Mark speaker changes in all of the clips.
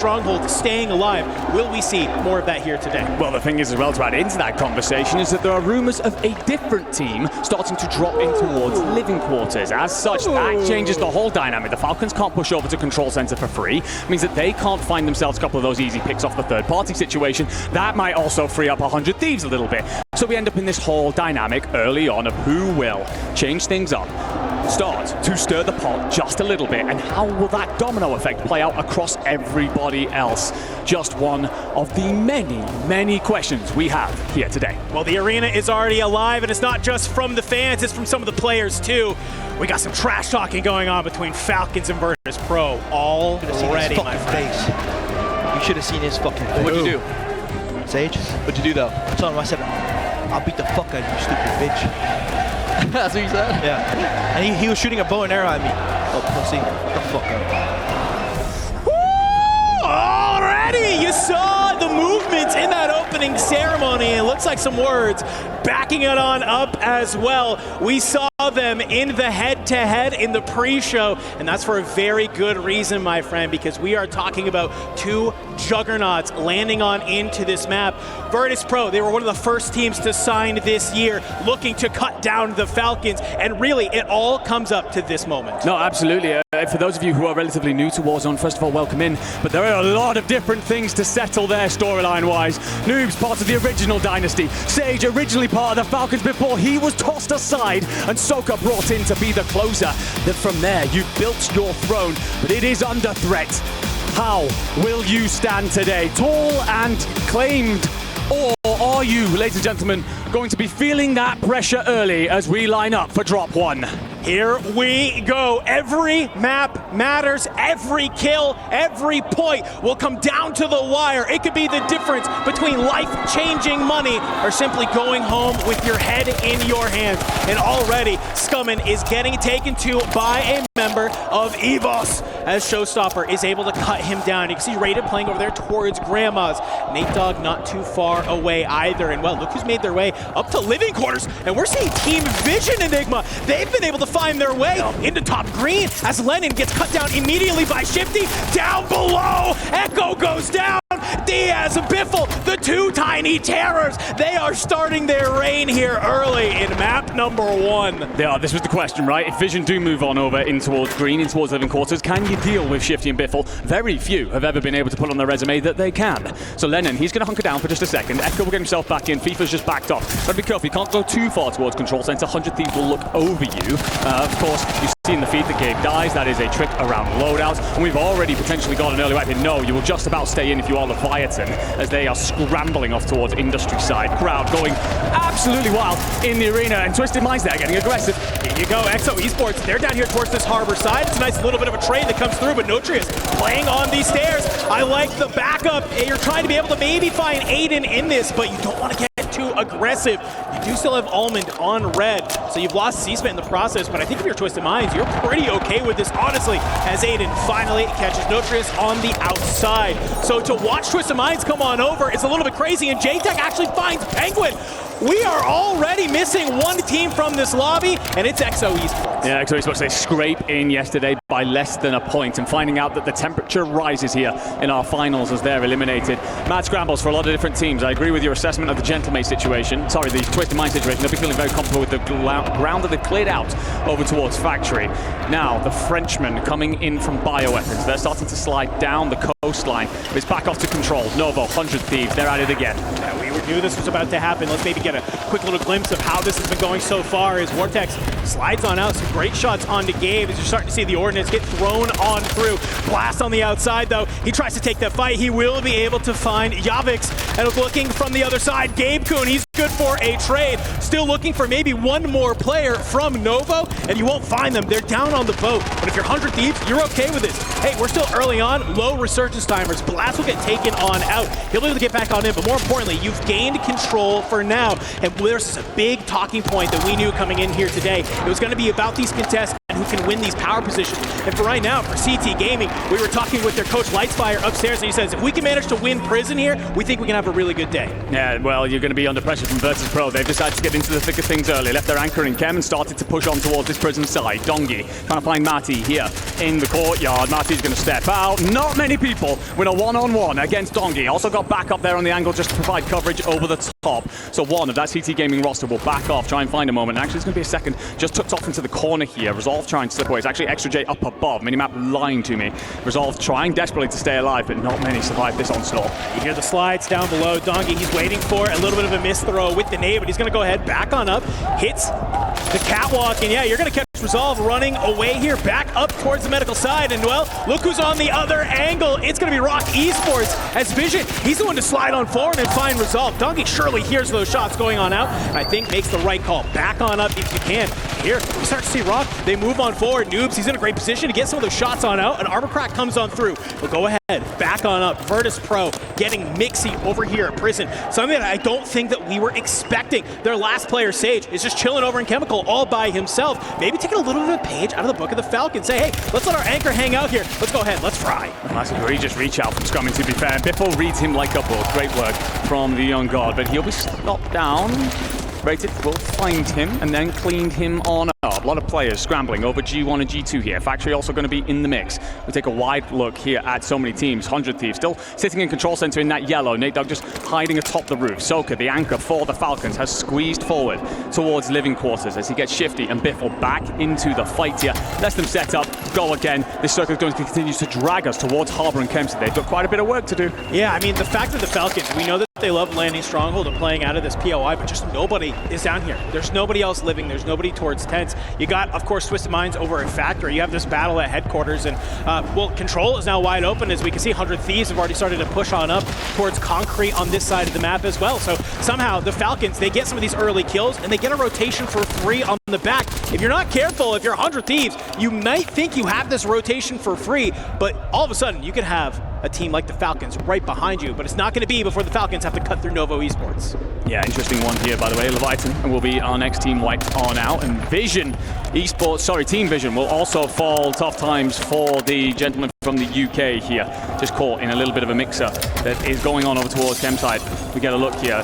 Speaker 1: stronghold staying alive. Will we see more of that here today?
Speaker 2: Well, the thing is as well to add into that conversation is that there are rumours of a different team starting to drop in towards living quarters. As such, that changes the whole dynamic. The Falcons can't push over to Control Center for free. It means that they can't find themselves a couple of those easy picks off the third-party situation. That might also free up 100 Thieves a little bit. So we end up in this whole dynamic early on of who will change things up, start to stir the pot just a little bit, and how will that domino effect play out across everybody else? Just one of the many, many questions we have here today.
Speaker 1: Well, the arena is already alive, and it's not just from the fans, it's from some of the players too. We got some trash talking going on between Falcons and Virtus.pro already, my friend.
Speaker 3: You should have seen his fucking face.
Speaker 4: What'd you do?
Speaker 3: Sage?
Speaker 4: What'd you do though?
Speaker 3: I told him, I said, I'll beat the fuck out of you, stupid bitch.
Speaker 4: That's what you said?
Speaker 3: Yeah. And he was shooting a bow and arrow at me. Oh, pussy. What the fuck up?
Speaker 1: Woo! Already! You saw the movement in that opening ceremony. It looks like some words backing it on up as well. We saw them in the head-to-head in the pre-show, and that's for a very good reason, my friend, because we are talking about two juggernauts landing on into this map. Virtus.pro, they were one of the first teams to sign this year, looking to cut down the Falcons, and really, it all comes up to this moment.
Speaker 2: No, absolutely. For those of you who are relatively new to Warzone, first of all, welcome in. But there are a lot of different things to settle there storyline-wise. Noobs, part of the original dynasty. Sage, originally part of the Falcons before he was tossed aside, and Soka brought in to be the closer. Then from there, you've built your throne, but it is under threat. How will you stand today? Tall and claimed, or are you, ladies and gentlemen, going to be feeling that pressure early as we line up for drop one?
Speaker 1: Here we go. Every map matters. Every kill, every point will come down to the wire. It could be the difference between life-changing money or simply going home with your head in your hands. And already, Scummin is getting taken to by a member of EVOS as Showstopper is able to cut him down. You can see Raiden playing over there towards Grandma's. Nate Dogg not too far away either. And well, look who's made their way up to living quarters. And we're seeing Team Vision Enigma. They've been able to find their way into top green as Lennon gets cut down immediately by Shifty. Down below, Echo goes down. Diaz and Biffle, the two tiny terrors, they are starting their reign here early in map number one.
Speaker 2: They are. This was the question, right? If Vision do move on over in towards green, in towards living quarters, can you deal with Shifty and Biffle? Very few have ever been able to put on their resume that they can. So Lennon, he's going to hunker down for just a second. Echo will get himself back in. FIFA's just backed off. Gotta be careful. You can't go too far towards Control Center. 100 Thieves will look over you. Of course, you see in the feed that Gabe dies. That is a trick around loadouts. And we've already potentially got an early wipe in. No, you will just about stay in if you are Leviathan, as they are scrambling off towards industry side. Crowd going absolutely wild in the arena, and Twisted Minds there getting aggressive.
Speaker 1: Here you go, EXO Esports, they're down here towards this harbor side. It's a nice little bit of a trade that comes through, but Notrius playing on these stairs. I like the backup. You're trying to be able to maybe find Aiden in this, but you don't want to get too aggressive. You do still have Almond on red, so you've lost C-Spit in the process, but I think if you're Twisted Minds, you're pretty okay with this, honestly, as Aiden finally catches Notrius on the outside. So to watch Twisted Minds come on over is a little bit crazy, and J-Tech actually finds Penguin. We are already missing one team from this lobby, and it's EXO Esports.
Speaker 2: Yeah, EXO Esports, they scrape in yesterday by less than a point, and finding out that the temperature rises here in our finals as they're eliminated. Mad scrambles for a lot of different teams. I agree with your assessment of the Gentlemate situation. Sorry, the Twisted Mind situation. They'll be feeling very comfortable with the ground that they've cleared out over towards Factory. Now, the Frenchmen coming in from bioweapons. They're starting to slide down the coastline. It's back off to Control. Novo, 100 Thieves, they're at it again.
Speaker 1: Yeah, we knew this was about to happen. Let's maybe get a quick little glimpse of how this has been going so far as Vortex slides on out. Some great shots onto Gabe as you're starting to see the Ordnance get thrown on through. Blast on the outside, though. He tries to take that fight. He will be able to find Yavix. And looking from the other side, Gabe Kuhn, he's good for a trade. Still looking for maybe one more player from Novo, and you won't find them. They're down on the boat. But if you're 100 Thieves, you're okay with this. Hey, we're still early on. Low resurgence timers. Blast will get taken on out. He'll be able to get back on in, but more importantly, you've gained control for now. And there's a big talking point that we knew coming in here today. It was going to be about these contests and who can win these power positions. And for right now, for CT Gaming, we were talking with their coach Lightsfire upstairs, and he says, if we can manage to win prison here, we think we can have a really good day.
Speaker 2: Yeah, well, you're going to be under pressure from Virtus.pro. They've decided to get into the thick of things early, left their anchor in Chem and started to push on towards this prison side. Dongi trying to find Matty here in the courtyard. Matty's going to step out. Not many people win a one-on-one against Dongi. Also got back up there on the angle just to provide coverage over the top. So one of that CT Gaming roster will back off, try and find a moment. And actually, it's going to be a second. Just tucked off into the corner here. Resolve trying to slip away. It's actually Extra J up above. Minimap lying to me. Resolve trying desperately to stay alive, but not many survive this onslaught.
Speaker 1: You hear the slides down below. Dongi, he's waiting for a little bit of a miss throw with the nade, but he's going to go ahead, back on up, hits the catwalk, and yeah, you're going to catch Resolve running away here, back up towards the medical side, and well, look who's on the other angle. It's going to be Rock Esports as Vision. He's the one to slide on forward and find Resolve. Dongi surely hears those shots going on out, and I think makes the right call. Back on up if you can. Here, we start to see Rock. They move on forward. Noobs, he's in a great position to get some of those shots on out, and Armor Crack comes on through. We'll go ahead, back on up. Virtus.pro getting Mixie over here at prison. Something that I don't think that we were expecting. Their last player, Sage, is just chilling over in Chemical all by himself. Maybe taking a little bit of a page out of the book of the Falcons. Say, hey, let's let our anchor hang out here. Let's go ahead, let's fry.
Speaker 2: That's a egregious reach out from Scrumming, to be fair. Biffle reads him like a book. Great work from the young guard, but he'll be stopped down. Rated will find him and then cleaned him on up. A lot of players scrambling over G1 and G2 here. Factory also going to be in the mix. We take a wide look here at so many teams. 100 Thieves still sitting in control center in that yellow. Nate Dogg just hiding atop the roof. Soka, the anchor for the Falcons, has squeezed forward towards living quarters as he gets shifty, and Biffle back into the fight here. Lets them set up, go again. This circle is going to continue to drag us towards Harbor and Kempsey. They've got quite a bit of work to do.
Speaker 1: Yeah, I mean, the fact of the Falcons, we know that they love landing Stronghold and playing out of this POI, but just nobody is down here. There's nobody else living. There's nobody towards tents. You got, of course, Twisted Minds over at Factory. You have this battle at headquarters, and well, Control is now wide open. As we can see, 100 Thieves have already started to push on up towards Concrete on this side of the map as well. So somehow the Falcons, they get some of these early kills, and they get a rotation for free on the back. If you're not careful, if you're 100 Thieves, you might think you have this rotation for free, but all of a sudden you could have a team like the Falcons right behind you, but it's not going to be before the Falcons have to cut through Novo Esports.
Speaker 2: Yeah, interesting one here, by the way. Leviathan will be our next team wiped on out, and Vision Esports, sorry, Team Vision will also fall. Tough times for the gentleman from the UK here. Just caught in a little bit of a mixer that is going on over towards Chemside. We get a look here.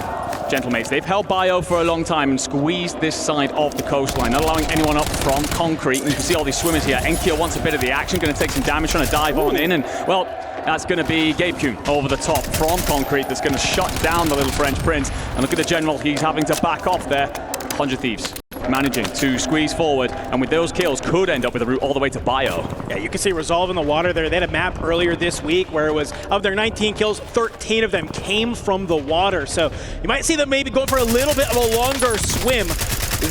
Speaker 2: Gentlemates, they've held Bio for a long time and squeezed this side of the coastline, not allowing anyone up from Concrete. And you can see all these swimmers here. Enkyo wants a bit of the action, going to take some damage, trying to dive on in, and well, that's going to be Gabe Kuhn over the top from Concrete that's going to shut down the little French Prince. And look at the General, he's having to back off there. 100 Thieves managing to squeeze forward, and with those kills could end up with a route all the way to Bio.
Speaker 1: Yeah, you can see Resolve in the water there. They had a map earlier this week where it was, of their 19 kills, 13 of them came from the water. So you might see them maybe going for a little bit of a longer swim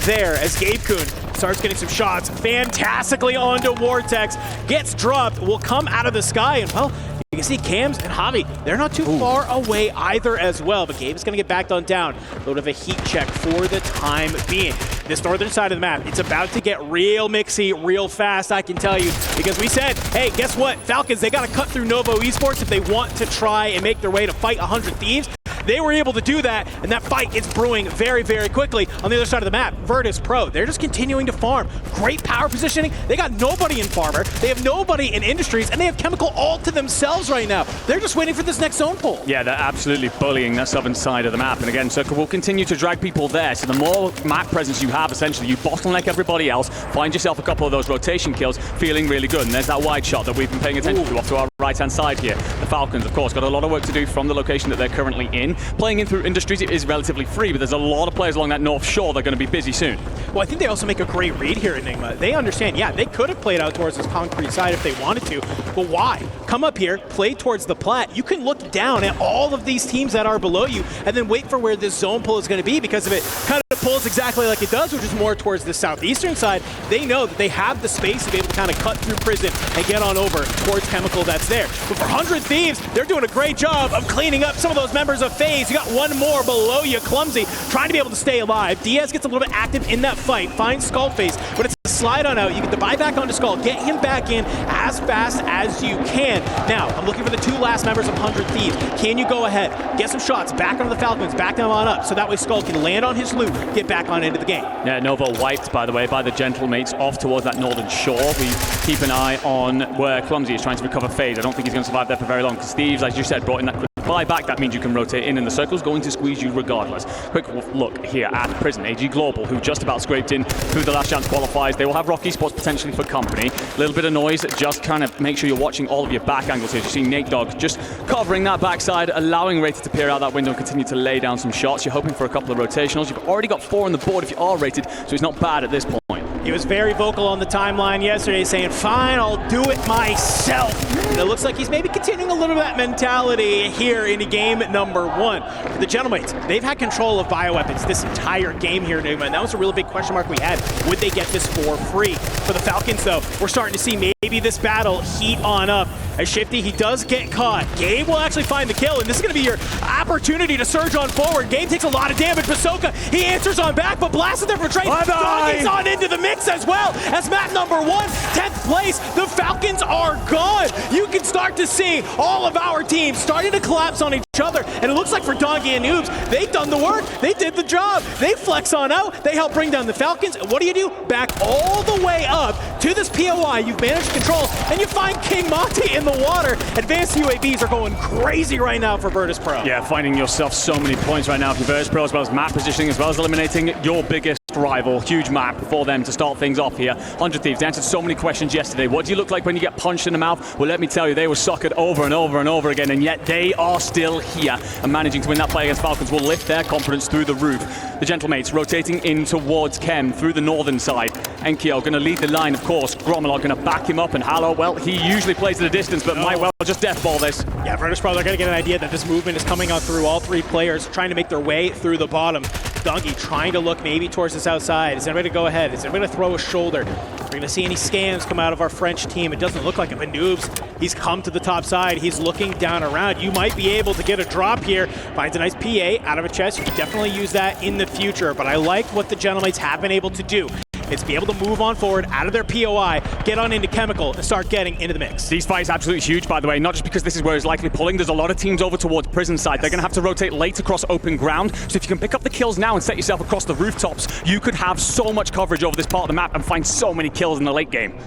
Speaker 1: there as Gabe Kuhn starts getting some shots fantastically onto Vortex, gets dropped, will come out of the sky, and well, you can see Cams and Javi, they're not too far away either as well, but Gabe is going to get backed on down. A little bit of a heat check for the time being. This northern side of the map, it's about to get real mixy real fast, I can tell you, because we said, hey, guess what? Falcons, they got to cut through Novo Esports if they want to try and make their way to fight 100 Thieves. They were able to do that, and that fight is brewing very, very quickly. On the other side of the map, Virtus.pro, they're just continuing to farm. Great power positioning. They got nobody in Farmer. They have nobody in Industries, and they have Chemical all to themselves right now. They're just waiting for this next zone pull.
Speaker 2: Yeah, they're absolutely bullying that southern side of the map. And again, Circle will continue to drag people there. So the more map presence you have, essentially, you bottleneck everybody else, find yourself a couple of those rotation kills, feeling really good. And there's that wide shot that we've been paying attention to off to our right-hand side here. The Falcons, of course, got a lot of work to do from the location that they're currently in. Playing in through Industries is relatively free, but there's a lot of players along that north shore that are going to be busy soon.
Speaker 1: Well, I think they also make a great read here, Enigma. They understand, yeah, they could have played out towards this Concrete side if they wanted to, but why? Come up here, play towards the plat. You can look down at all of these teams that are below you and then wait for where this zone pull is going to be, because if it kind of pulls exactly like it does, which is more towards the southeastern side, they know that they have the space to be able to kind of cut through prison and get on over towards Chemical that's there. But for 100 Thieves, they're doing a great job of cleaning up some of those members of FaZe. You got one more below you, Clumsy, trying to be able to stay alive. Diaz gets a little bit active in that fight, finds Skullface, but it's a slide on out. You get the buyback onto Skull. Get him back in as fast as you can. Now, I'm looking for the 2 last members of 100 Thieves. Can you go ahead, get some shots back onto the Falcons, back them on up, so that way Skull can land on his loot, get back on into the game.
Speaker 2: Yeah, Nova wiped, by the way, by the Gentlemates off towards that northern shore. We keep an eye on where Clumsy is trying to recover phase. I don't think he's going to survive there for very long, because Thieves, as you said, brought in that quick buyback. That means you can rotate in, and the circle's going to squeeze you regardless. Quick look here at Prison. AG Global, who just about scraped in through the last chance qualifiers. They will have Rocky Esports potentially for company. A little bit of noise, just kind of make sure you're watching all of your back angles here. You see Nate Dogg just covering that backside, allowing Rated to peer out that window and continue to lay down some shots. You're hoping for a couple of rotationals. You've already got 4 on the board if you are rated, so it's not bad at this point.
Speaker 1: He was very vocal on the timeline yesterday, saying, fine, I'll do it myself. And it looks like he's maybe continuing a little of that mentality here in game number 1. For the Gentlemates, they've had control of bioweapons this entire game here, Numa, and that was a really big question mark we had. Would they get this for free? For the Falcons, though, we're starting to see maybe this battle heat on up. As Shifty, he does get caught. Gabe will actually find the kill, and this is going to be your opportunity to surge on forward. Gabe takes a lot of damage. Basoka, he answers on back, but blasted there for trade. Doggy's on into the mix as well as map number 1, 10th place. The Falcons are gone. You can start to see all of our teams starting to collapse on each other, and it looks like for Doggy and Noobs, they've done the work. They did the job. They flex on out. They help bring down the Falcons. And what do? Back all the way up to this POI you've managed to control, and you find King Monty in the water. Advanced UAVs are going crazy right now for Virtus.pro.
Speaker 2: Yeah, finding yourself so many points right now for Virtus.pro, as well as map positioning, as well as eliminating your biggest rival. Huge map for them to start things off here. 100 Thieves, they answered so many questions yesterday. What do you look like when you get punched in the mouth? Well, let me tell you, they were suckered over and over and over again, and yet they are still here and managing to win that play against Falcons will lift their confidence through the roof. The Gentlemates rotating in towards Chem through the northern side. Enkyo going to lead the line, of course. Gromelog going to back him up, and Hallow, well, he usually plays at a distance, but might well just deathball this.
Speaker 1: Yeah, Virtus.pro, they're going to get an idea that this movement is coming on through all 3 players, trying to make their way through the bottom. Donkey trying to look maybe towards this outside. Is anybody to go ahead? Is anybody to throw a shoulder? We're going to see any scams come out of our French team. It doesn't look like it, but Noobs, he's come to the top side. He's looking down around. You might be able to get a drop here. Finds a nice PA out of a chest. You can definitely use that in the future, but I like what the Gentlemates have been able to do. It's be able to move on forward out of their POI, get on into Chemical, and start getting into the mix.
Speaker 2: These fights absolutely huge, by the way, not just because this is where he's likely pulling. There's a lot of teams over towards Prison side. They're going to have to rotate late across open ground. So if you can pick up the kills now and set yourself across the rooftops, you could have so much coverage over this part of the map and find so many kills in the late game.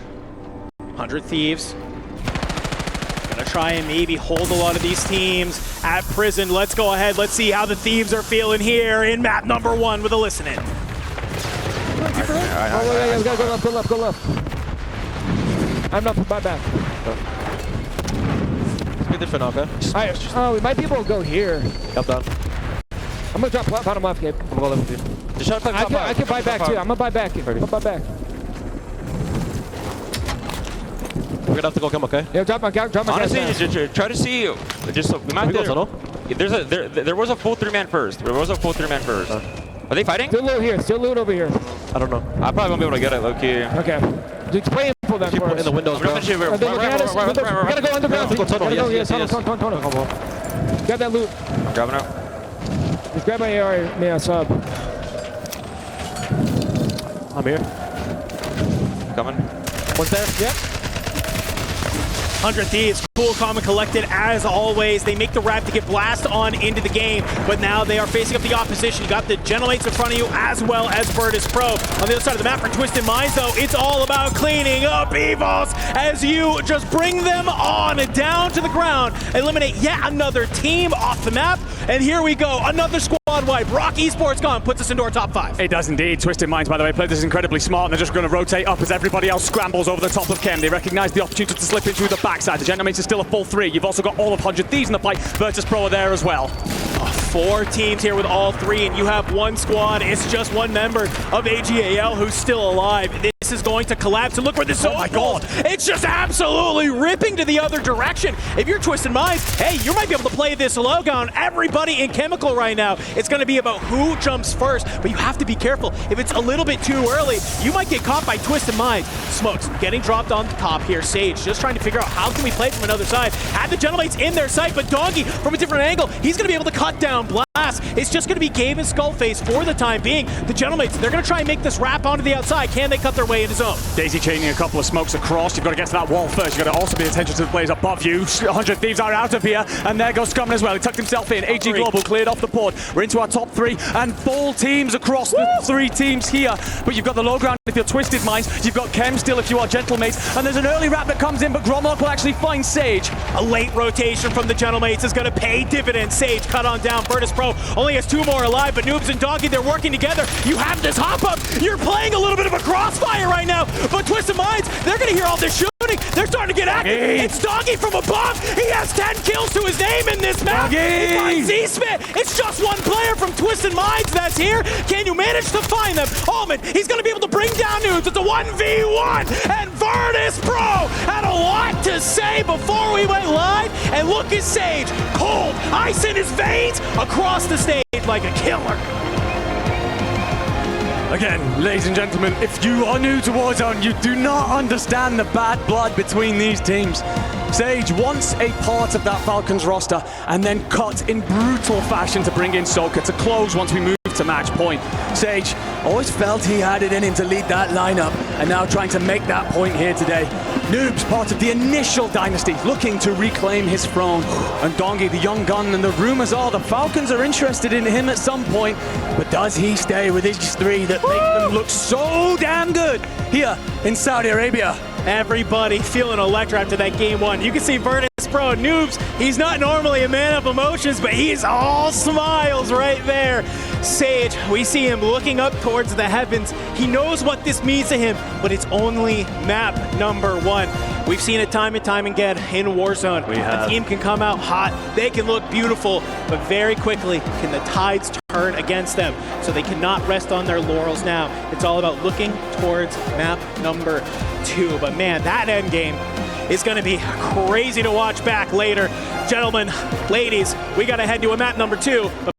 Speaker 1: 100 Thieves. Gonna try and maybe hold a lot of these teams at Prison. Let's go ahead. Let's see how the Thieves are feeling here in map number 1 with a listen-in.
Speaker 4: Yeah, go left. I'm not my back.
Speaker 3: It's good different, okay?
Speaker 4: We might be able to go here.
Speaker 3: Up down.
Speaker 4: I'm gonna drop bottom left, Gabe.
Speaker 3: I'm gonna go left with you. Just try to play
Speaker 4: I can buy back too. I'm gonna buy back. I'm gonna buy back.
Speaker 3: We're gonna have to go come, okay?
Speaker 4: Yeah, drop my gas.
Speaker 5: Honestly, just try to see. Just we might there was a full 3-man first. Are they fighting?
Speaker 4: Still loot here. Still loot over here.
Speaker 3: I don't know.
Speaker 5: I probably won't be able to get it, low-key.
Speaker 4: Okay. Just play for them
Speaker 3: Keep
Speaker 4: for us.
Speaker 3: in the windows, bro.
Speaker 4: We gotta go underground.
Speaker 3: Go tunnel. Yes.
Speaker 4: Tunnel. Grab that loot.
Speaker 5: I'm grabbing out.
Speaker 4: Just grab my AR, man, sub.
Speaker 3: I'm here.
Speaker 5: Coming.
Speaker 3: One's there.
Speaker 4: Yep.
Speaker 1: 100 Thieves, cool, calm, and collected as always. They make the wrap to get blast on into the game, but now they are facing up the opposition. You got the Gentlemates in front of you as well as Virtus.pro. On the other side of the map for Twisted Minds, though, it's all about cleaning up evils as you just bring them on down to the ground, eliminate yet another team off the map, and here we go, another squad wipe. Rock Esports gone, puts us into our top 5.
Speaker 2: It does indeed. Twisted Minds, by the way, played this incredibly smart, and they're just going to rotate up as everybody else scrambles over the top of Chem. They recognize the opportunity to slip in through the backside. The Gentlemates are still a full 3. You've also got all of 100 Thieves in the fight. Virtus.pro are there as well.
Speaker 1: 4 teams here with all 3, and you have 1 squad. It's just 1 member of AG.AL who's still alive. This is going to collapse, and look where this zone falls. It's just absolutely ripping to the other direction. If you're Twisted Minds, hey, you might be able to play this logo on everybody in Chemical right now. It's going to be about who jumps first, but you have to be careful. If it's a little bit too early, you might get caught by Twisted Minds. Smokes getting dropped on the top here. Sage just trying to figure out how can we play from another side. Had the Gentlemates in their sight, but Doggy from a different angle, he's going to be able to cut down showdown blast. It's just going to be Gabe and Skullface for the time being. The Gentlemates, they're going to try and make this wrap onto the outside. Can they cut their way into zone?
Speaker 2: Daisy chaining a couple of smokes across. You've got to get to that wall first. You've got to also pay attention to the players above you. 100 Thieves are out of here, and there goes Scumman as well. He tucked himself in. AG Global cleared off the board. We're into our top 3, and full teams across the 3 teams here. But you've got the low ground if you're Twisted Minds. You've got Chem still if you are Gentlemates, and there's an early wrap that comes in, but Gromlock will actually find Sage.
Speaker 1: A late rotation from the Gentlemates is going to pay dividends. Sage cut on down. Virtus.pro only has 2 more alive, but Noobs and Doggy, they're working together. You have this hop up. You're playing a little bit of a crossfire right now, but Twisted Minds, they're going to hear all this shooting. They're starting to get active. It's Doggy from above. He has 10 kills to his name in this map. He finds Z-Smith. It's just one player from Twisted Minds that's here. Can you manage to find them? Allman, he's going to be able to bring down Noobs. It's a 1v1, and Virtus.pro had a lot to say before we went live. And look at Sage, cold, ice in his veins, across the stage like a killer.
Speaker 2: Again, ladies and gentlemen, if you are new to Warzone, you do not understand the bad blood between these teams. Sage once a part of that Falcons roster and then cut in brutal fashion to bring in Soka to close once we move to match point. Sage always felt he had it in him to lead that lineup, and now trying to make that point here today. Noobs, part of the initial dynasty, looking to reclaim his throne. And Dongi, the young gun, and the rumors are the Falcons are interested in him at some point, but does he stay with his 3 that make them look so damn good here in Saudi Arabia?
Speaker 1: Everybody feeling electric after that game 1. You can see Virtus.pro, Noobs, he's not normally a man of emotions, but he's all smiles right there. Sage, we see him looking up towards the heavens. He knows what this means to him, but it's only map number 1. We've seen it time and time again in Warzone. A team can come out hot, they can look beautiful, but very quickly can the tides turn against them. So they cannot rest on their laurels now. It's all about looking towards map number 2. But man, that end game is going to be crazy to watch back later. Gentlemen, ladies, we got to head to a map number 2.